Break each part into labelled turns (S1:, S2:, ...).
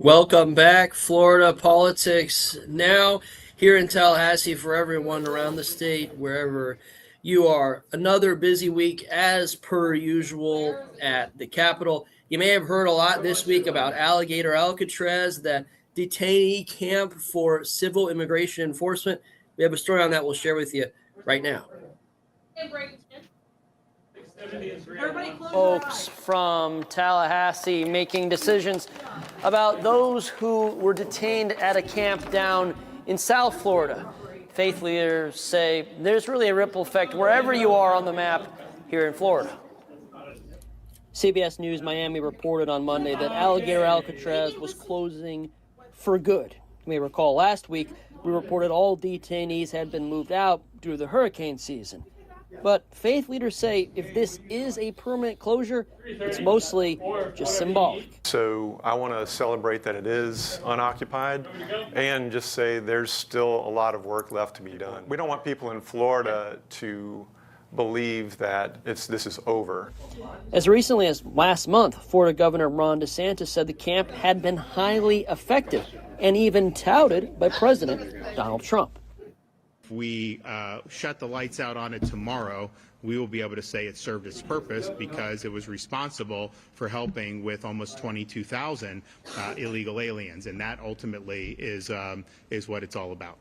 S1: Welcome back, Florida Politics Now, here in Tallahassee for everyone around the state, wherever you are. Another busy week, as per usual, at the Capitol. You may have heard a lot this week about Alligator Alcatraz, that detainee camp for civil immigration enforcement. We have a story on that we'll share with you right now. Folks from Tallahassee making decisions about those who were detained at a camp down in South Florida. Faith leaders say there's really a ripple effect wherever you are on the map here in Florida. CBS News Miami reported on Monday that Alligator Alcatraz was closing for good. You may recall last week we reported all detainees had been moved out due to the hurricane season. But faith leaders say if this is a permanent closure, it's mostly just symbolic.
S2: So I want to celebrate that it is unoccupied and just say there's still a lot of work left to be done. We don't want people in Florida to believe that this is over.
S1: As recently as last month, Florida Governor Ron DeSantis said the camp had been highly effective and even touted by President Donald Trump.
S3: If we shut the lights out on it tomorrow, we will be able to say it served its purpose because it was responsible for helping with almost 22,000 illegal aliens, and that ultimately is what it's all about.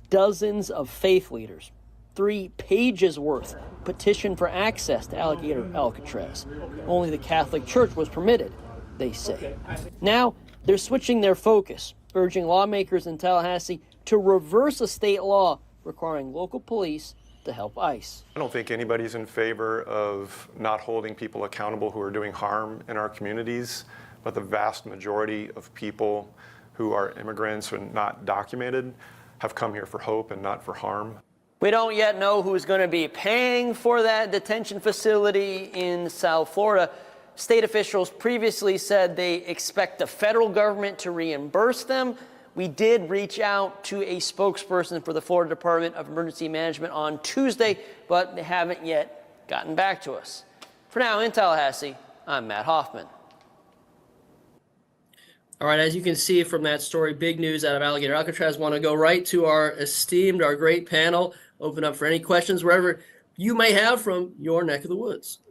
S1: Dozens of faith leaders, 3 pages worth, petitioned for access to Alligator Alcatraz. Only the Catholic Church was permitted, they say. Now they're switching their focus, urging lawmakers in Tallahassee to reverse a state law requiring local police to help ICE.
S2: I don't think anybody's in favor of not holding people accountable who are doing harm in our communities, but the vast majority of people who are immigrants and not documented have come here for hope and not for harm.
S1: We don't yet know who's going to be paying for that detention facility in South Florida. State officials previously said they expect the federal government to reimburse them. We did reach out to a spokesperson for the Florida Department of Emergency Management on Tuesday, but they haven't yet gotten back to us. For now, in Tallahassee, I'm Matt Hoffman. All right, as you can see from that story, big news out of Alligator Alcatraz. Want to go right to our great panel, open up for any questions wherever you may have from your neck of the woods.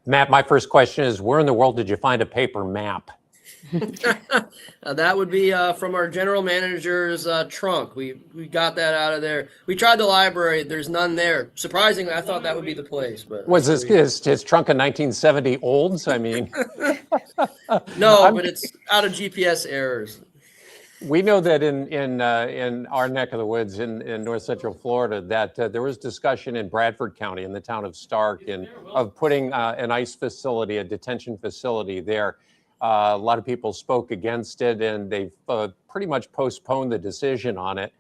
S4: Matt, my first question is, where in the world did you find a paper map?
S1: That would be from our general manager's trunk. We got that out of there. We tried the library. There's none there. Surprisingly, I thought that would be the place. But
S4: was his trunk in 1970 olds? I mean,
S1: no, but it's out of GPS errors.
S4: We know that in our neck of the woods in north central Florida that there was discussion in Bradford County in the town of Stark of putting an ICE facility, a detention facility there. A lot of people spoke against it, and they've pretty much postponed the decision on it.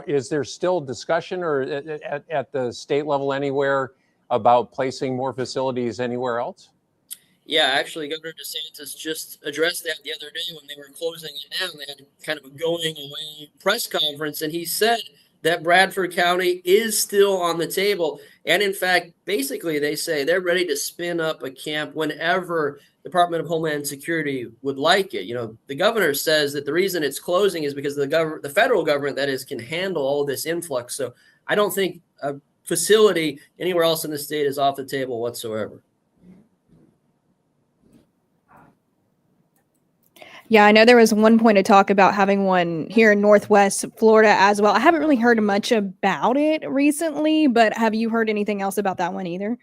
S4: Is there still discussion or at the state level anywhere about placing more facilities anywhere else?
S1: Yeah, actually, Governor DeSantis just addressed that the other day when they were closing it down. They had kind of a going away press conference, and he said that Bradford County is still on the table. And in fact, basically, they say they're ready to spin up a camp whenever Department of Homeland Security would like it. You know, the governor says that the reason it's closing is because the federal government, that is, can handle all this influx. So I don't think a facility anywhere else in the state is off the table whatsoever.
S5: Yeah, I know there was one point of talk about having one here in Northwest Florida as well. I haven't really heard much about it recently, but have you heard anything else about that one either?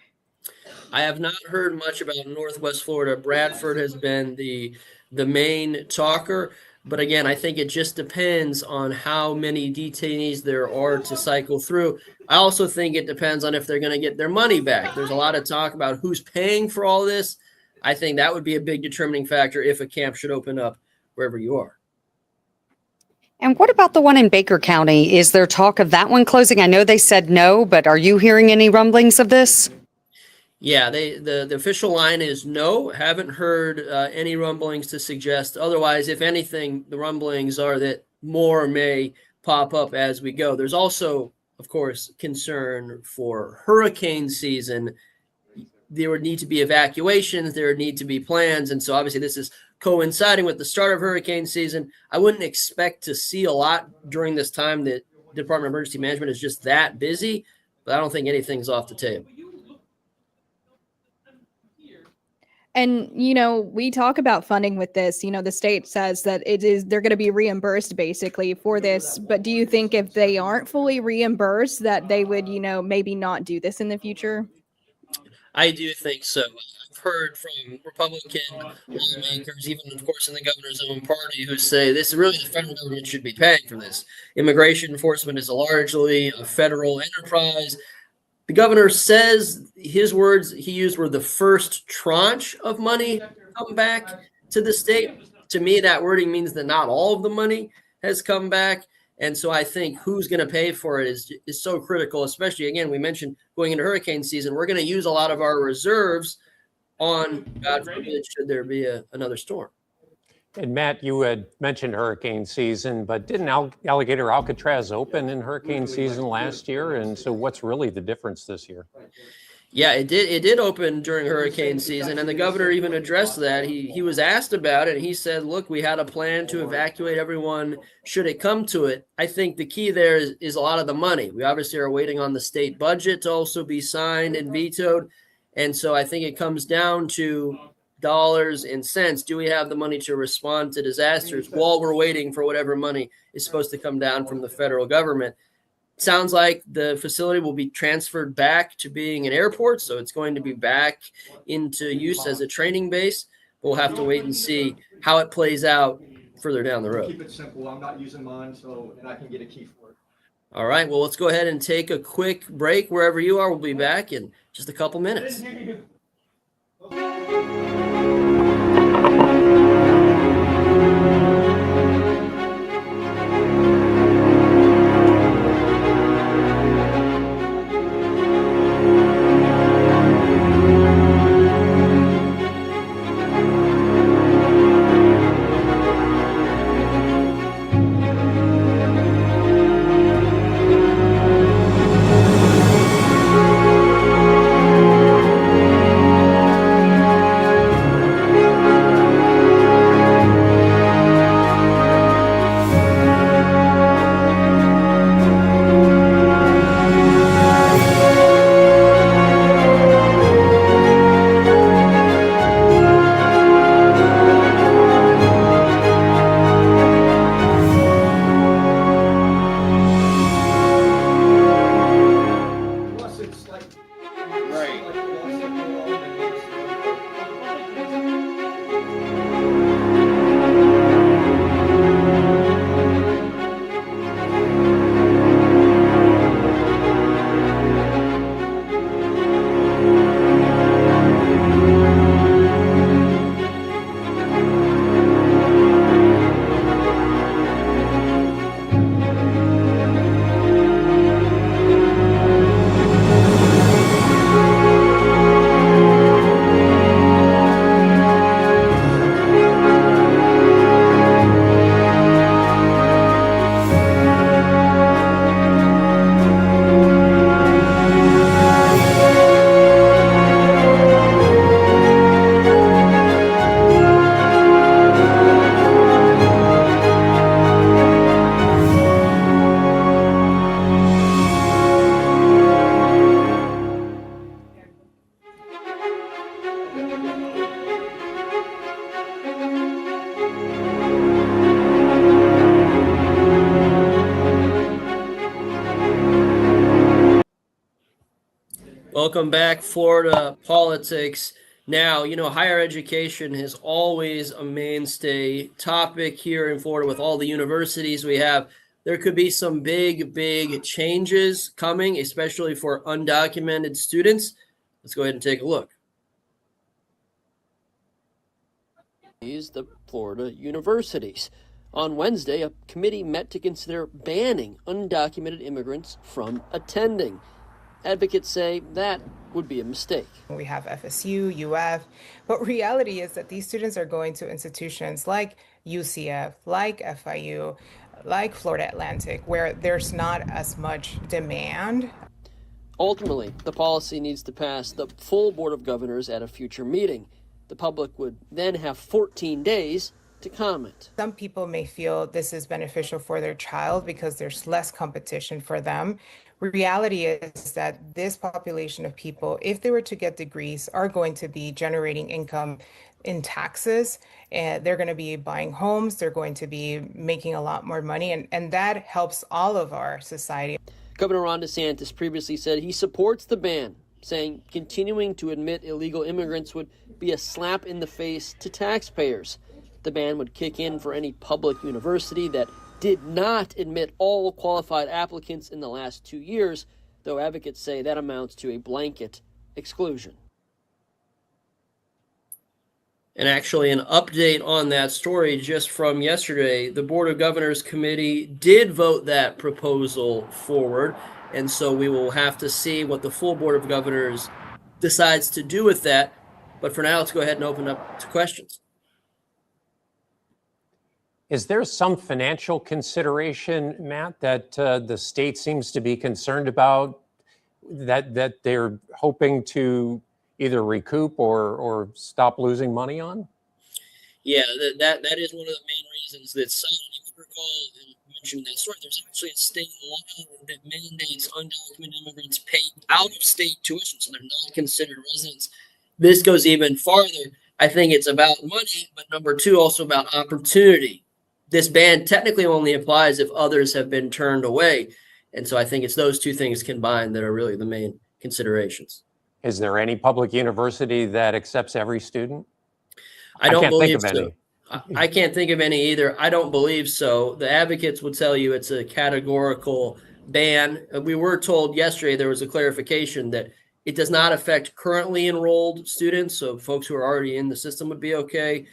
S1: I have not heard much about Northwest Florida. Bradford has been the main talker. But again, I think it just depends on how many detainees there are to cycle through. I also think it depends on if they're going to get their money back. There's a lot of talk about who's paying for all this. I think that would be a big determining factor if a camp should open up wherever you are.
S6: And what about the one in Baker County? Is there talk of that one closing? I know they said no, but are you hearing any rumblings of this?
S1: Yeah, the official line is no. Haven't heard any rumblings to suggest otherwise. If anything, the rumblings are that more may pop up as we go. There's also, of course, concern for hurricane season. there would need to be evacuations, there would need to be plans. And so obviously this is coinciding with the start of hurricane season. I wouldn't expect to see a lot during this time. The Department of Emergency Management is just that busy, but I don't think anything's off the table.
S5: And, we talk about funding with this. The state says that they're going to be reimbursed basically for this. But do you think if they aren't fully reimbursed that they would, maybe not do this in the future?
S1: I do think so. I've heard from Republican lawmakers, even of course in the governor's own party, who say this is really the federal government should be paying for this. Immigration enforcement is largely a federal enterprise. The governor says his words he used were the first tranche of money come back to the state. To me, that wording means that not all of the money has come back. And so I think who's going to pay for it is so critical, especially, again, we mentioned going into hurricane season. We're going to use a lot of our reserves on, God forbid, should there be another storm.
S4: And Matt, you had mentioned hurricane season, but didn't Alligator Alcatraz open in hurricane season last year? And so what's really the difference this year?
S1: Yeah, it did open during hurricane season, and the governor even addressed that. He was asked about it, and he said, look, we had a plan to evacuate everyone should it come to it. I think the key there is a lot of the money. We obviously are waiting on the state budget to also be signed and vetoed, and so I think it comes down to dollars and cents. Do we have the money to respond to disasters while we're waiting for whatever money is supposed to come down from the federal government? Sounds like the facility will be transferred back to being an airport, so it's going to be back into use as a training base. We'll have to wait and see how it plays out further down the road.
S7: Keep it simple. I'm not using mine, and I can get a key for it.
S1: All right, well, let's go ahead and take a quick break wherever you are. We'll be back in just a couple minutes. Welcome back, Florida Politics. Now, higher education is always a mainstay topic here in Florida with all the universities we have. There could be some big changes coming, especially for undocumented students. Let's go ahead and take a look. The Florida universities. On Wednesday, a committee met to consider banning undocumented immigrants from attending. Advocates say that would be a mistake.
S8: We have FSU, UF, but reality is that these students are going to institutions like UCF, like FIU, like Florida Atlantic, where there's not as much demand.
S1: Ultimately, the policy needs to pass the full Board of Governors at a future meeting. The public would then have 14 days to comment.
S8: Some people may feel this is beneficial for their child because there's less competition for them. Reality is that this population of people, if they were to get degrees, are going to be generating income in taxes, and they're going to be buying homes, they're going to be making a lot more money, and that helps all of our society.
S1: Governor Ron DeSantis previously said he supports the ban, saying continuing to admit illegal immigrants would be a slap in the face to taxpayers. The ban would kick in for any public university that did not admit all qualified applicants in the last 2 years, though advocates say that amounts to a blanket exclusion. And actually, an update on that story just from yesterday, the Board of Governors Committee did vote that proposal forward. And so we will have to see what the full Board of Governors decides to do with that. But for now, let's go ahead and open up to questions.
S4: Is there some financial consideration, Matt, that the state seems to be concerned about, that they're hoping to either recoup or stop losing money on?
S1: Yeah, that is one of the main reasons that some, you can recall, and mentioned that story, there's actually a state law that mandates undocumented immigrants pay out-of-state tuition, so they're not considered residents. This goes even farther. I think it's about money, but number two, also about opportunity. This ban technically only applies if others have been turned away. And so I think it's those two things combined that are really the main considerations.
S4: Is there any public university that accepts every student?
S1: I don't
S4: can't
S1: believe
S4: think of
S1: so.
S4: any.
S1: I can't think of any either. I don't believe so. The advocates would tell you it's a categorical ban. We were told yesterday there was a clarification that it does not affect currently enrolled students. So folks who are already in the system would be okay.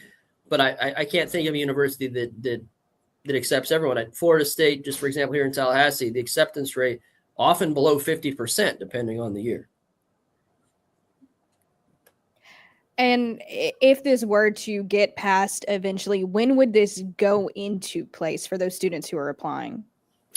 S1: But I can't think of a university that accepts everyone. At Florida State, just for example, here in Tallahassee, the acceptance rate often below 50%, depending on the year.
S5: And if this were to get passed eventually, when would this go into place for those students who are applying?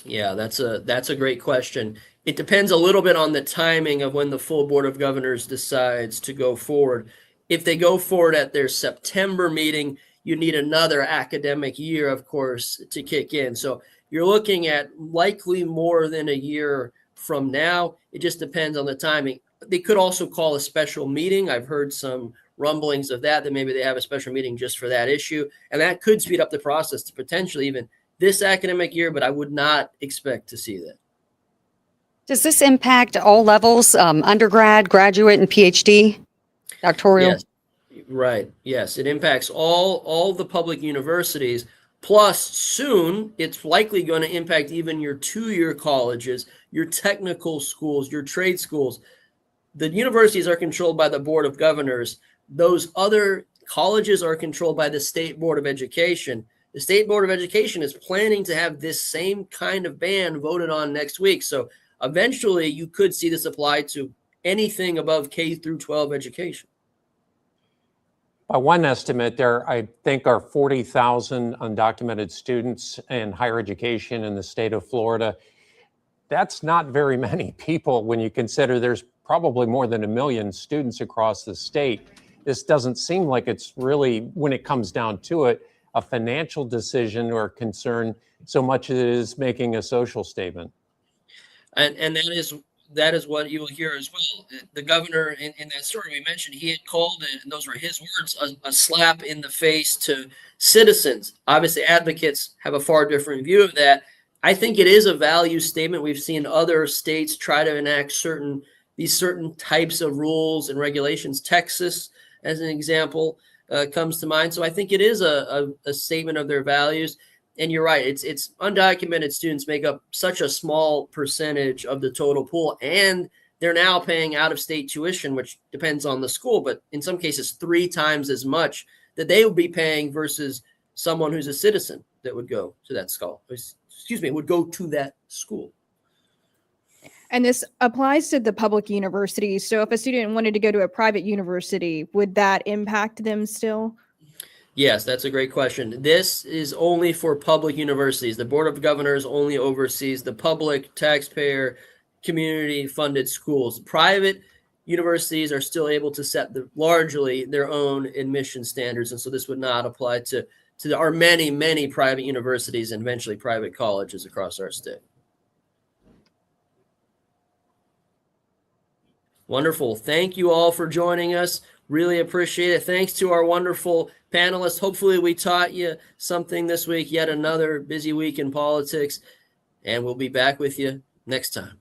S1: Yeah, that's a great question. It depends a little bit on the timing of when the full Board of Governors decides to go forward. If they go forward at their September meeting, you need another academic year, of course, to kick in. So you're looking at likely more than a year from now. It just depends on the timing. They could also call a special meeting. I've heard some rumblings of that maybe they have a special meeting just for that issue. And that could speed up the process to potentially even this academic year, but I would not expect to see that.
S6: Does this impact all levels, undergrad, graduate, and PhD, doctoral?
S1: Yes, right. Yes, it impacts all the public universities. Plus, soon, it's likely going to impact even your two-year colleges, your technical schools, your trade schools. The universities are controlled by the Board of Governors. Those other colleges are controlled by the State Board of Education. The State Board of Education is planning to have this same kind of ban voted on next week. So eventually you could see this apply to anything above K through 12 education.
S4: By one estimate, there, I think, are 40,000 undocumented students in higher education in the state of Florida. That's not very many people when you consider there's probably more than 1 million students across the state. This doesn't seem like it's really, when it comes down to it, a financial decision or concern so much as it is making a social statement.
S1: And that is what you will hear as well. The governor in that story we mentioned, he had called it, and those were his words, a slap in the face to citizens. Obviously, advocates have a far different view of that. I think it is a value statement. We've seen other states try to enact these certain types of rules and regulations. Texas, as an example, comes to mind. So I think it is a statement of their values. And you're right. It's undocumented students make up such a small percentage of the total pool, and they're now paying out-of-state tuition, which depends on the school, but in some cases 3 times as much that they would be paying versus someone who's a citizen that would go to that school. Would go to that school.
S5: And this applies to the public universities. So if a student wanted to go to a private university, would that impact them still?
S1: Yes, that's a great question. This is only for public universities. The Board of Governors only oversees the public, taxpayer, community funded schools. Private universities are still able to set largely their own admission standards. And so this would not apply to our many, many private universities and eventually private colleges across our state. Wonderful. Thank you all for joining us. Really appreciate it. Thanks to our wonderful panelists. Hopefully we taught you something this week, yet another busy week in politics, and we'll be back with you next time.